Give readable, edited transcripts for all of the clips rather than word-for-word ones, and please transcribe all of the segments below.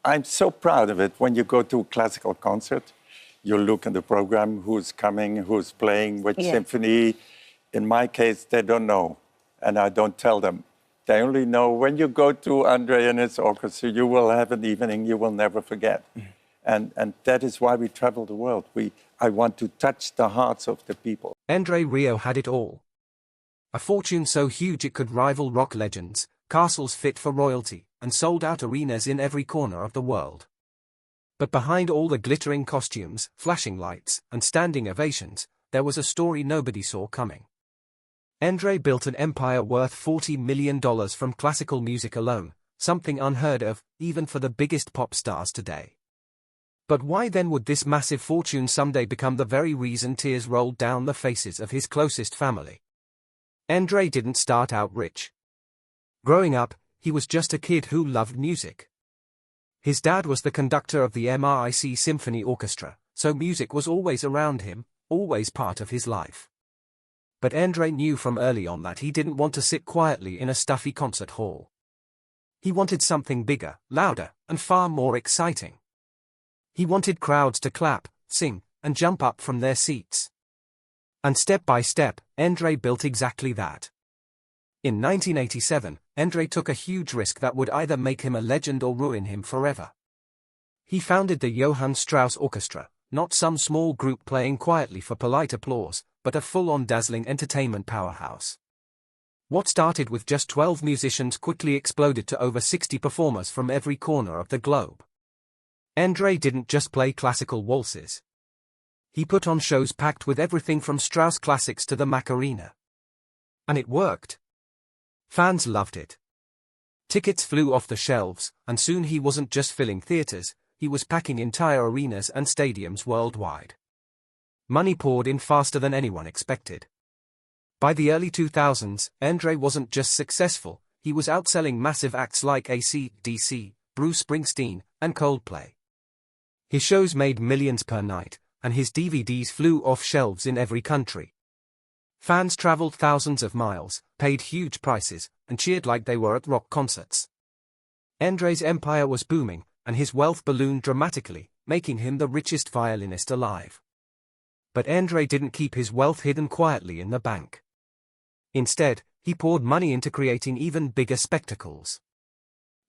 I'm so proud of it. When you go to a classical concert, you look in the program, who's coming, who's playing, which symphony. In my case, they don't know, and I don't tell them. They only know when you go to André and his orchestra, you will have an evening you will never forget. And that is why we travel the world. I want to touch the hearts of the people. André Rieu had it all. A fortune so huge it could rival rock legends, castles fit for royalty, and sold-out arenas in every corner of the world. But behind all the glittering costumes, flashing lights, and standing ovations, there was a story nobody saw coming. André built an empire worth $40 million from classical music alone, something unheard of, even for the biggest pop stars today. But why then would this massive fortune someday become the very reason tears rolled down the faces of his closest family? André didn't start out rich. Growing up, he was just a kid who loved music. His dad was the conductor of the MRIC Symphony Orchestra, so music was always around him, always part of his life. But André knew from early on that he didn't want to sit quietly in a stuffy concert hall. He wanted something bigger, louder, and far more exciting. He wanted crowds to clap, sing, and jump up from their seats. And step by step, André built exactly that. In 1987, André took a huge risk that would either make him a legend or ruin him forever. He founded the Johann Strauss Orchestra, not some small group playing quietly for polite applause, but a full-on dazzling entertainment powerhouse. What started with just 12 musicians quickly exploded to over 60 performers from every corner of the globe. André didn't just play classical waltzes. He put on shows packed with everything from Strauss classics to the Macarena. And it worked. Fans loved it. Tickets flew off the shelves, and soon he wasn't just filling theaters, he was packing entire arenas and stadiums worldwide. Money poured in faster than anyone expected. By the early 2000s, André wasn't just successful, he was outselling massive acts like AC/DC, Bruce Springsteen, and Coldplay. His shows made millions per night, and his DVDs flew off shelves in every country. Fans traveled thousands of miles, paid huge prices, and cheered like they were at rock concerts. André's empire was booming, and his wealth ballooned dramatically, making him the richest violinist alive. But André didn't keep his wealth hidden quietly in the bank. Instead, he poured money into creating even bigger spectacles.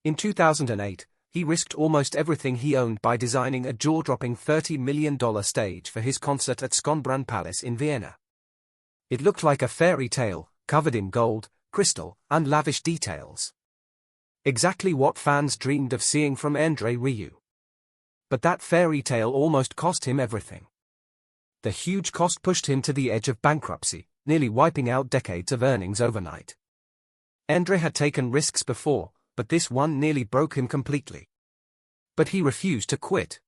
In 2008, he risked almost everything he owned by designing a jaw-dropping $30 million stage for his concert at Schönbrunn Palace in Vienna. It looked like a fairy tale, covered in gold, crystal, and lavish details. Exactly what fans dreamed of seeing from André Rieu. But that fairy tale almost cost him everything. The huge cost pushed him to the edge of bankruptcy, nearly wiping out decades of earnings overnight. André had taken risks before, but this one nearly broke him completely. But he refused to quit.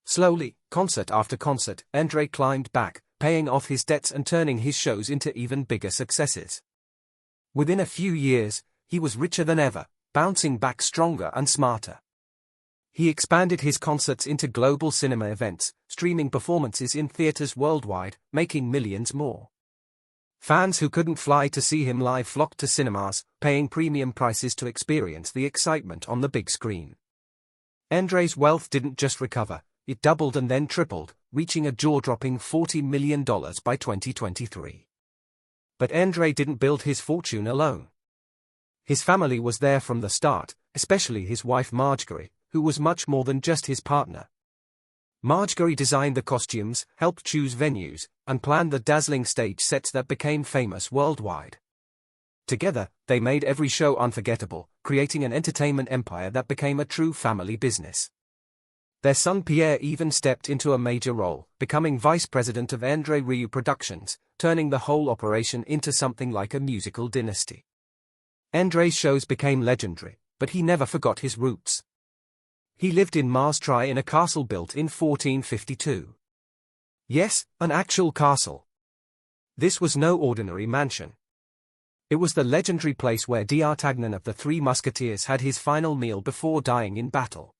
Slowly, concert after concert, André climbed back, paying off his debts and turning his shows into even bigger successes. Within a few years, he was richer than ever, bouncing back stronger and smarter. He expanded his concerts into global cinema events, streaming performances in theaters worldwide, making millions more. Fans who couldn't fly to see him live flocked to cinemas, paying premium prices to experience the excitement on the big screen. André's wealth didn't just recover, it doubled and then tripled, reaching a jaw-dropping $40 million by 2023. But André didn't build his fortune alone. His family was there from the start, especially his wife Marjorie, who was much more than just his partner. Marjorie designed the costumes, helped choose venues, and planned the dazzling stage sets that became famous worldwide. Together, they made every show unforgettable, creating an entertainment empire that became a true family business. Their son Pierre even stepped into a major role, becoming vice president of André Rieu Productions, turning the whole operation into something like a musical dynasty. André's shows became legendary, but he never forgot his roots. He lived in Maastricht in a castle built in 1452. Yes, an actual castle. This was no ordinary mansion. It was the legendary place where D'Artagnan of the Three Musketeers had his final meal before dying in battle.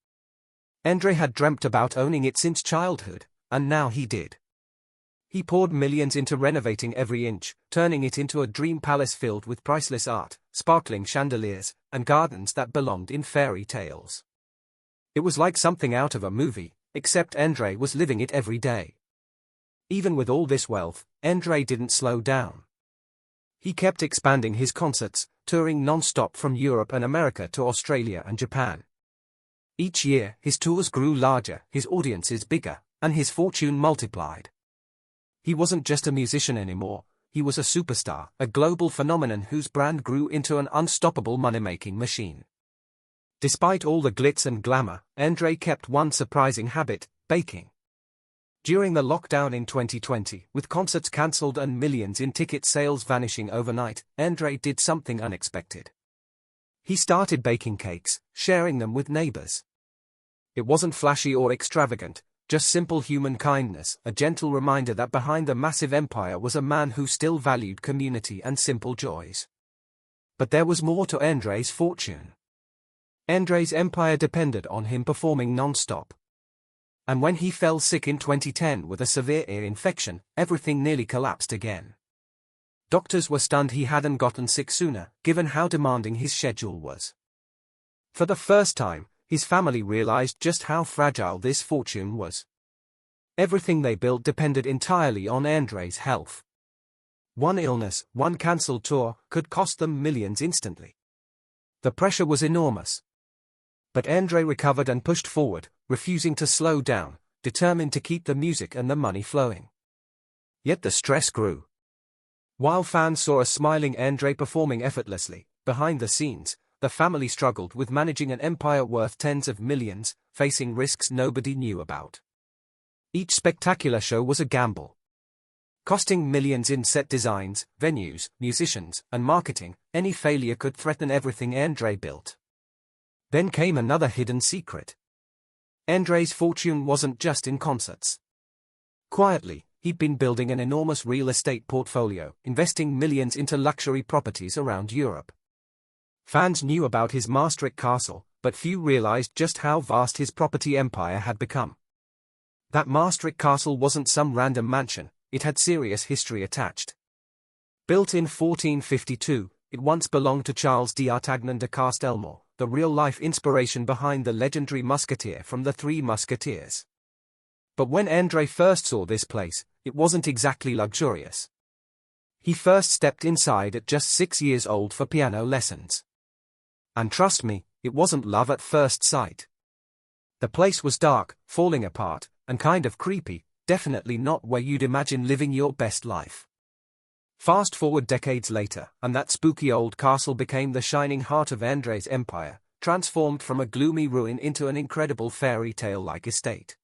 André had dreamt about owning it since childhood, and now he did. He poured millions into renovating every inch, turning it into a dream palace filled with priceless art, sparkling chandeliers, and gardens that belonged in fairy tales. It was like something out of a movie, except André was living it every day. Even with all this wealth, André didn't slow down. He kept expanding his concerts, touring non-stop from Europe and America to Australia and Japan. Each year, his tours grew larger, his audiences bigger, and his fortune multiplied. He wasn't just a musician anymore, he was a superstar, a global phenomenon whose brand grew into an unstoppable money-making machine. Despite all the glitz and glamour, André kept one surprising habit: baking. During the lockdown in 2020, with concerts cancelled and millions in ticket sales vanishing overnight, André did something unexpected. He started baking cakes, sharing them with neighbors. It wasn't flashy or extravagant, just simple human kindness, a gentle reminder that behind the massive empire was a man who still valued community and simple joys. But there was more to André's fortune. André's empire depended on him performing non-stop. And when he fell sick in 2010 with a severe ear infection, everything nearly collapsed again. Doctors were stunned he hadn't gotten sick sooner, given how demanding his schedule was. For the first time, his family realized just how fragile this fortune was. Everything they built depended entirely on André's health. One illness, one cancelled tour, could cost them millions instantly. The pressure was enormous. But André recovered and pushed forward, refusing to slow down, determined to keep the music and the money flowing. Yet the stress grew. While fans saw a smiling André performing effortlessly, behind the scenes, the family struggled with managing an empire worth tens of millions, facing risks nobody knew about. Each spectacular show was a gamble. Costing millions in set designs, venues, musicians, and marketing, any failure could threaten everything André built. Then came another hidden secret. André's fortune wasn't just in concerts. Quietly, he'd been building an enormous real estate portfolio, investing millions into luxury properties around Europe. Fans knew about his Maastricht castle, but few realized just how vast his property empire had become. That Maastricht castle wasn't some random mansion, it had serious history attached. Built in 1452, it once belonged to Charles d'Artagnan de Castelmore, the real-life inspiration behind the legendary musketeer from the Three Musketeers. But when André first saw this place, it wasn't exactly luxurious. He first stepped inside at just 6 years old for piano lessons. And trust me, it wasn't love at first sight. The place was dark, falling apart, and kind of creepy, definitely not where you'd imagine living your best life. Fast forward decades later, and that spooky old castle became the shining heart of André's empire, transformed from a gloomy ruin into an incredible fairy tale-like estate.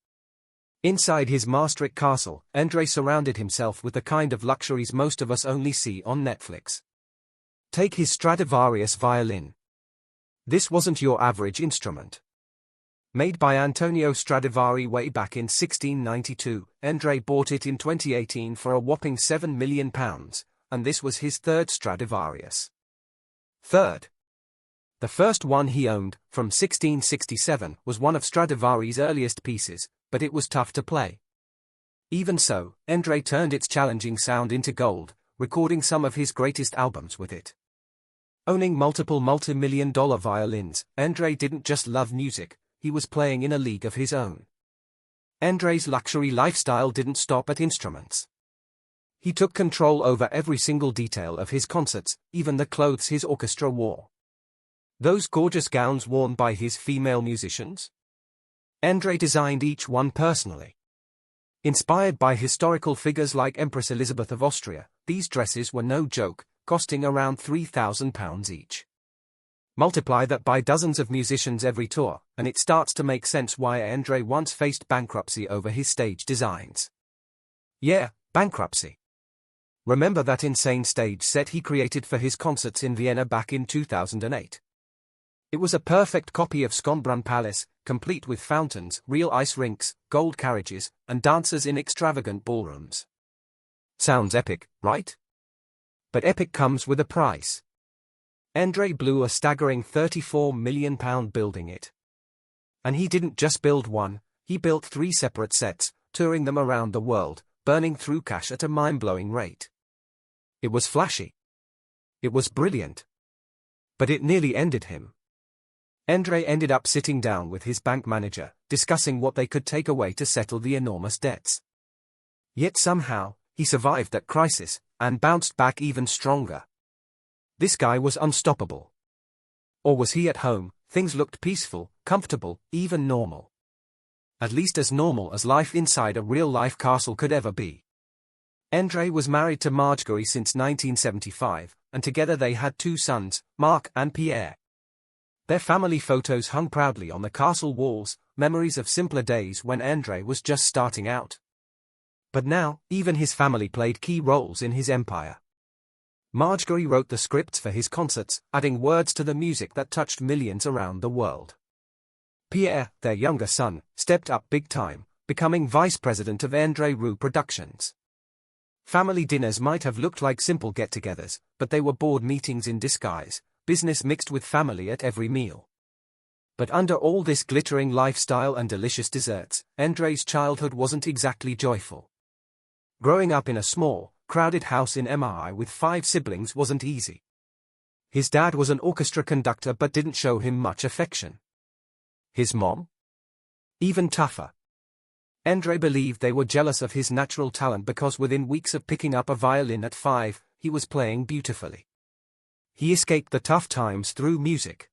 Inside his Maastricht castle, André surrounded himself with the kind of luxuries most of us only see on Netflix. Take his Stradivarius violin. This wasn't your average instrument. Made by Antonio Stradivari way back in 1692, André bought it in 2018 for a whopping £7 million, and this was his third Stradivarius. Third. The first one he owned, from 1667, was one of Stradivari's earliest pieces, but it was tough to play. Even so, André turned its challenging sound into gold, recording some of his greatest albums with it. Owning multiple multi-million-dollar violins, André didn't just love music, he was playing in a league of his own. André's luxury lifestyle didn't stop at instruments. He took control over every single detail of his concerts, even the clothes his orchestra wore. Those gorgeous gowns worn by his female musicians? André designed each one personally. Inspired by historical figures like Empress Elizabeth of Austria, these dresses were no joke, costing around £3,000 each. Multiply that by dozens of musicians every tour, and it starts to make sense why André once faced bankruptcy over his stage designs. Yeah, bankruptcy. Remember that insane stage set he created for his concerts in Vienna back in 2008? It was a perfect copy of Schönbrunn Palace, complete with fountains, real ice rinks, gold carriages, and dancers in extravagant ballrooms. Sounds epic, right? But epic comes with a price. André blew a staggering £34 million building it. And he didn't just build one, he built 3 separate sets, touring them around the world, burning through cash at a mind-blowing rate. It was flashy. It was brilliant. But it nearly ended him. André ended up sitting down with his bank manager, discussing what they could take away to settle the enormous debts. Yet somehow, he survived that crisis, and bounced back even stronger. This guy was unstoppable. Or was he at home? Things looked peaceful, comfortable, even normal. At least as normal as life inside a real-life castle could ever be. André was married to Marjorie since 1975, and together they had 2 sons, Marc and Pierre. Their family photos hung proudly on the castle walls, memories of simpler days when André was just starting out. But now, even his family played key roles in his empire. Marjorie wrote the scripts for his concerts, adding words to the music that touched millions around the world. Pierre, their younger son, stepped up big time, becoming vice president of André Rieu Productions. Family dinners might have looked like simple get-togethers, but they were board meetings in disguise, business mixed with family at every meal. But under all this glittering lifestyle and delicious desserts, André's childhood wasn't exactly joyful. Growing up in a small, crowded house in MI with 5 siblings wasn't easy. His dad was an orchestra conductor but didn't show him much affection. His mom? Even tougher. André believed they were jealous of his natural talent because within weeks of picking up a violin at 5, he was playing beautifully. He escaped the tough times through music.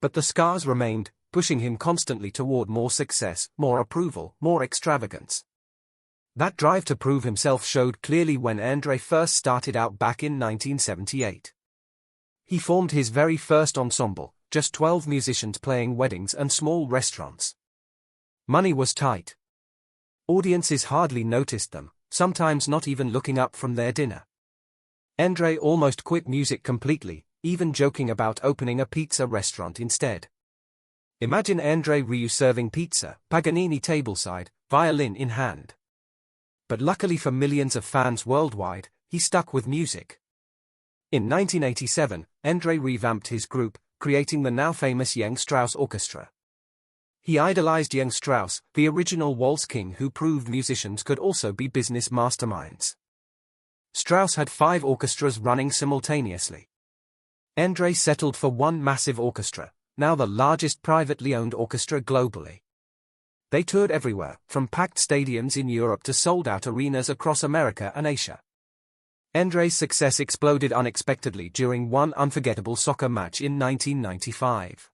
But the scars remained, pushing him constantly toward more success, more approval, more extravagance. That drive to prove himself showed clearly when André first started out back in 1978. He formed his very first ensemble, just 12 musicians playing weddings and small restaurants. Money was tight. Audiences hardly noticed them, sometimes not even looking up from their dinner. André almost quit music completely, even joking about opening a pizza restaurant instead. Imagine André Rieu serving pizza, Paganini tableside, violin in hand. But luckily for millions of fans worldwide, he stuck with music. In 1987, André revamped his group, creating the now famous Johann Strauss Orchestra. He idolized Johann Strauss, the original waltz king who proved musicians could also be business masterminds. Strauss had 5 orchestras running simultaneously. André settled for one massive orchestra, now the largest privately owned orchestra globally. They toured everywhere, from packed stadiums in Europe to sold-out arenas across America and Asia. André's success exploded unexpectedly during one unforgettable soccer match in 1995.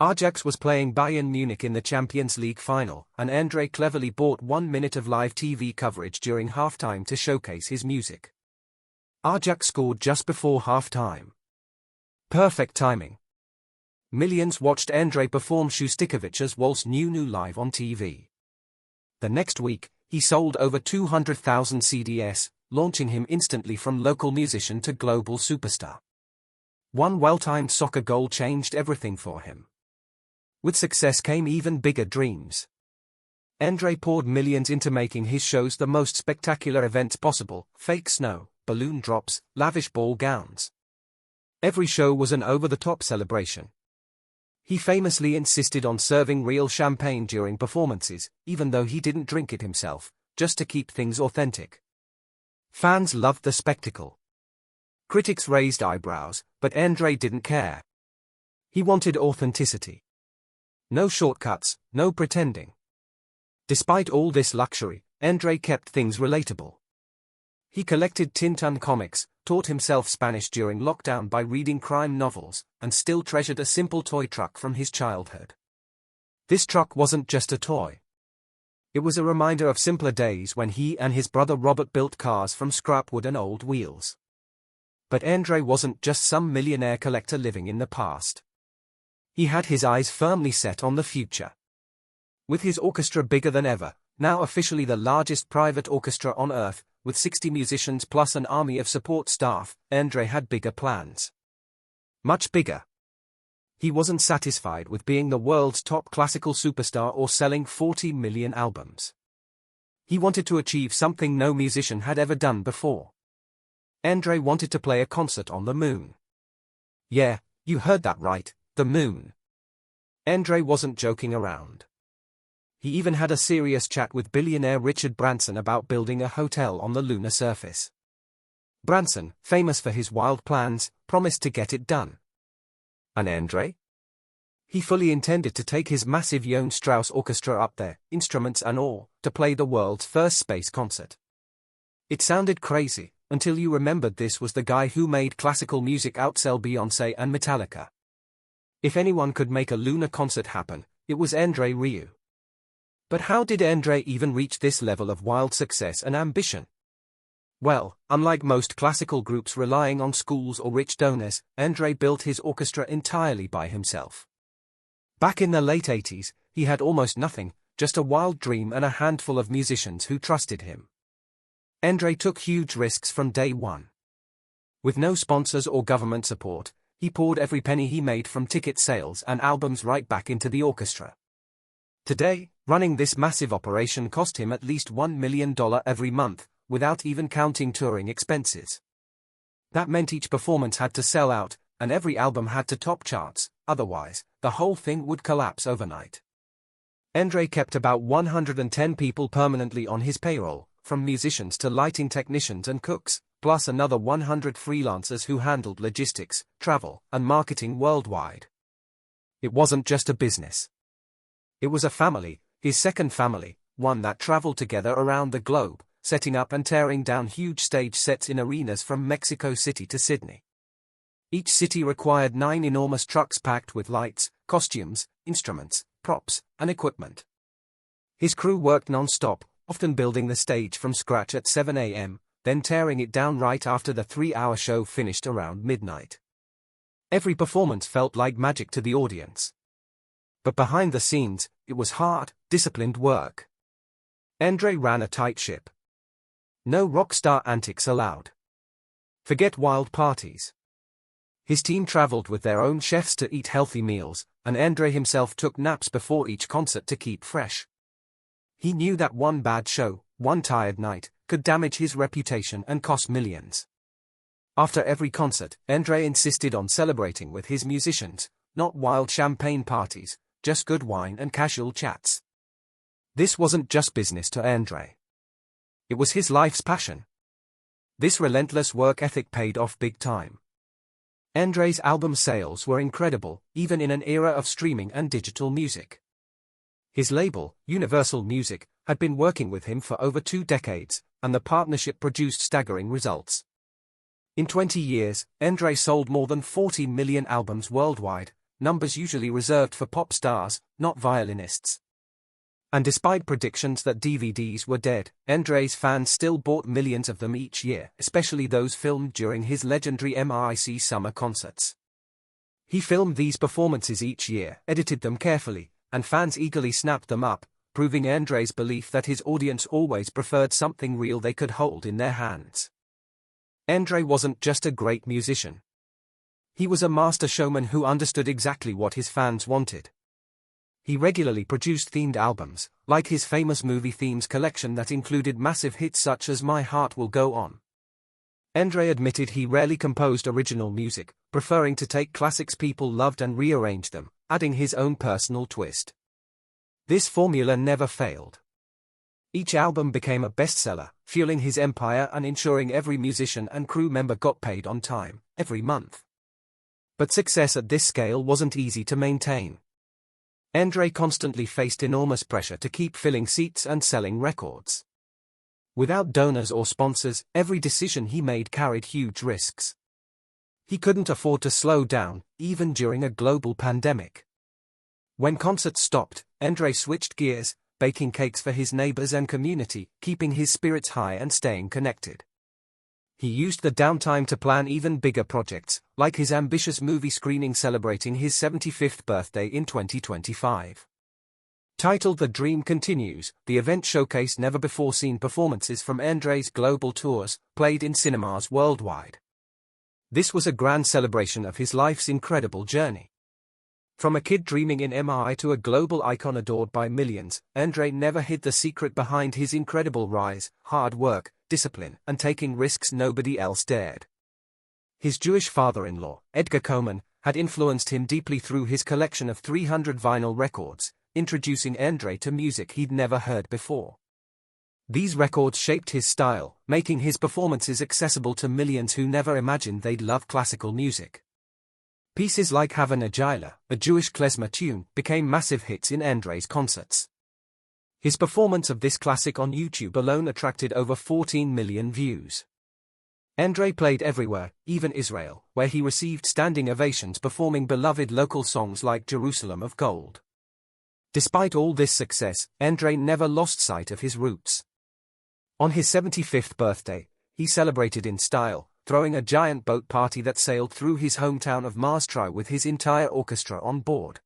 Ajax was playing Bayern Munich in the Champions League final, and André cleverly bought 1 minute of live TV coverage during halftime to showcase his music. Ajax scored just before halftime. Perfect timing. Millions watched André perform Shostakovich's Waltz new live on TV. The next week, he sold over 200,000 CDs, launching him instantly from local musician to global superstar. One well-timed soccer goal changed everything for him. With success came even bigger dreams. André poured millions into making his shows the most spectacular events possible: fake snow, balloon drops, lavish ball gowns. Every show was an over-the-top celebration. He famously insisted on serving real champagne during performances, even though he didn't drink it himself, just to keep things authentic. Fans loved the spectacle. Critics raised eyebrows, but André didn't care. He wanted authenticity. No shortcuts, no pretending. Despite all this luxury, André kept things relatable. He collected Tintin comics, taught himself Spanish during lockdown by reading crime novels, and still treasured a simple toy truck from his childhood. This truck wasn't just a toy. It was a reminder of simpler days when he and his brother Robert built cars from scrap wood and old wheels. But André wasn't just some millionaire collector living in the past. He had his eyes firmly set on the future. With his orchestra bigger than ever, now officially the largest private orchestra on earth, with 60 musicians plus an army of support staff, André had bigger plans. Much bigger. He wasn't satisfied with being the world's top classical superstar or selling 40 million albums. He wanted to achieve something no musician had ever done before. André wanted to play a concert on the moon. Yeah, you heard that right, the moon. André wasn't joking around. He even had a serious chat with billionaire Richard Branson about building a hotel on the lunar surface. Branson, famous for his wild plans, promised to get it done. And André? He fully intended to take his massive Johann Strauss Orchestra up there, instruments and all, to play the world's first space concert. It sounded crazy, until you remembered this was the guy who made classical music outsell Beyoncé and Metallica. If anyone could make a lunar concert happen, it was André Rieu. But how did André even reach this level of wild success and ambition? Well, unlike most classical groups relying on schools or rich donors, André built his orchestra entirely by himself. Back in the late 80s, he had almost nothing, just a wild dream and a handful of musicians who trusted him. André took huge risks from day one. With no sponsors or government support, he poured every penny he made from ticket sales and albums right back into the orchestra. Today, running this massive operation cost him at least $1 million every month, without even counting touring expenses. That meant each performance had to sell out, and every album had to top charts, otherwise, the whole thing would collapse overnight. André kept about 110 people permanently on his payroll, from musicians to lighting technicians and cooks, plus another 100 freelancers who handled logistics, travel, and marketing worldwide. It wasn't just a business. It was a family, his second family, one that traveled together around the globe, setting up and tearing down huge stage sets in arenas from Mexico City to Sydney. Each city required 9 enormous trucks packed with lights, costumes, instruments, props, and equipment. His crew worked non-stop, often building the stage from scratch at 7 a.m., then tearing it down right after the 3-hour show finished around midnight. Every performance felt like magic to the audience. But behind the scenes, it was hard, disciplined work. André ran a tight ship. No rock star antics allowed. Forget wild parties. His team traveled with their own chefs to eat healthy meals, and André himself took naps before each concert to keep fresh. He knew that one bad show, one tired night, could damage his reputation and cost millions. After every concert, André insisted on celebrating with his musicians, not wild champagne parties, just good wine and casual chats. This wasn't just business to André. It was his life's passion. This relentless work ethic paid off big time. André's album sales were incredible, even in an era of streaming and digital music. His label, Universal Music, had been working with him for over 2 decades, and the partnership produced staggering results. In 20 years, André sold more than 40 million albums worldwide, numbers usually reserved for pop stars, not violinists. And despite predictions that DVDs were dead, André's fans still bought millions of them each year, especially those filmed during his legendary MIC summer concerts. He filmed these performances each year, edited them carefully, and fans eagerly snapped them up, proving André's belief that his audience always preferred something real they could hold in their hands. André wasn't just a great musician. He was a master showman who understood exactly what his fans wanted. He regularly produced themed albums, like his famous movie themes collection that included massive hits such as My Heart Will Go On. André admitted he rarely composed original music, preferring to take classics people loved and rearrange them, adding his own personal twist. This formula never failed. Each album became a bestseller, fueling his empire and ensuring every musician and crew member got paid on time, every month. But success at this scale wasn't easy to maintain. André constantly faced enormous pressure to keep filling seats and selling records. Without donors or sponsors, every decision he made carried huge risks. He couldn't afford to slow down, even during a global pandemic. When concerts stopped, André switched gears, baking cakes for his neighbors and community, keeping his spirits high and staying connected. He used the downtime to plan even bigger projects, like his ambitious movie screening celebrating his 75th birthday in 2025. Titled The Dream Continues, the event showcased never-before-seen performances from André's global tours, played in cinemas worldwide. This was a grand celebration of his life's incredible journey. From a kid dreaming in MI to a global icon adored by millions, André never hid the secret behind his incredible rise: hard work, discipline, and taking risks nobody else dared. His Jewish father-in-law, Edgar Coman, had influenced him deeply through his collection of 300 vinyl records, introducing André to music he'd never heard before. These records shaped his style, making his performances accessible to millions who never imagined they'd love classical music. Pieces like Hava Nagila, a Jewish klezmer tune, became massive hits in André's concerts. His performance of this classic on YouTube alone attracted over 14 million views. André played everywhere, even Israel, where he received standing ovations performing beloved local songs like Jerusalem of Gold. Despite all this success, André never lost sight of his roots. On his 75th birthday, he celebrated in style, throwing a giant boat party that sailed through his hometown of Maastricht with his entire orchestra on board.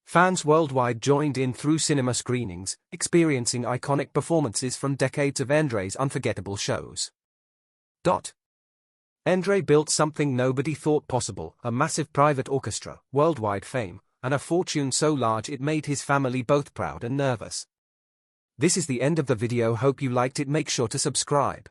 Fans worldwide joined in through cinema screenings, experiencing iconic performances from decades of André's unforgettable shows. André built something nobody thought possible, a massive private orchestra, worldwide fame, and a fortune so large it made his family both proud and nervous. This is the end of the video. Hope you liked it. Make sure to subscribe.